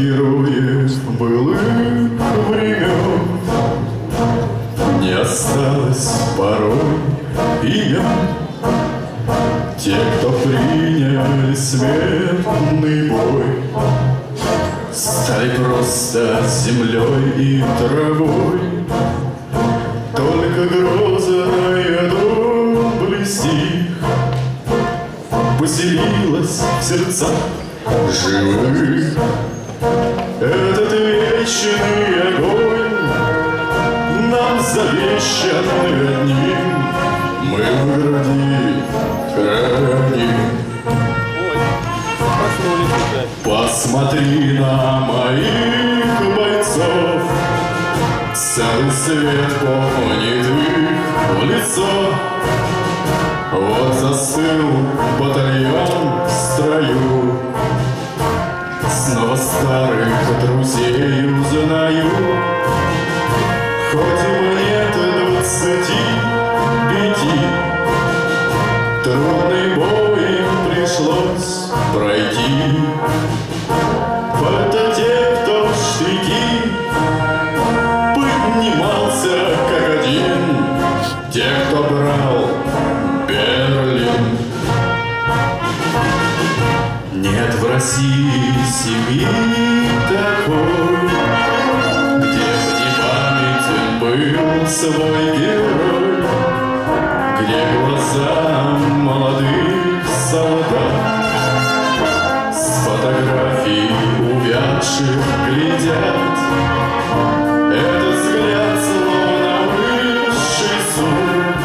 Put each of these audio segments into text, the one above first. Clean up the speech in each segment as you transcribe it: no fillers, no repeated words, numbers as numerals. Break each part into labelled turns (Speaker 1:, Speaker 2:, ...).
Speaker 1: героев былых времен не осталось порой имен. Те, кто приняли смертный бой, стали просто землей и травой. Только грозная доблесть их поселилась в сердцах живых. Этот вечный огонь нам завещанный одним, мы в груди храним. Посмотри на моих бойцов, целый свет помнит их в лицо. Вот застыл батальон в строю, снова старых друзей узнаю. Хоть им нет 25, трудный бой им пришлось пройти. Это те, кто в штыки поднимался как один, те, кто брал Берлин. Нет в России семьи такой, где в ней памятен был свой герой, где глаза молодых солдат с фотографий увядших глядят. Этот взгляд словно высший суд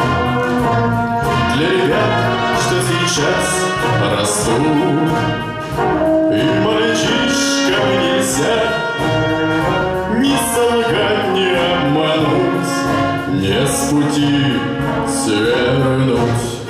Speaker 1: для ребят, что сейчас растут. И мальчишкам нельзя ни солгать, ни обмануть, не с пути свернуть.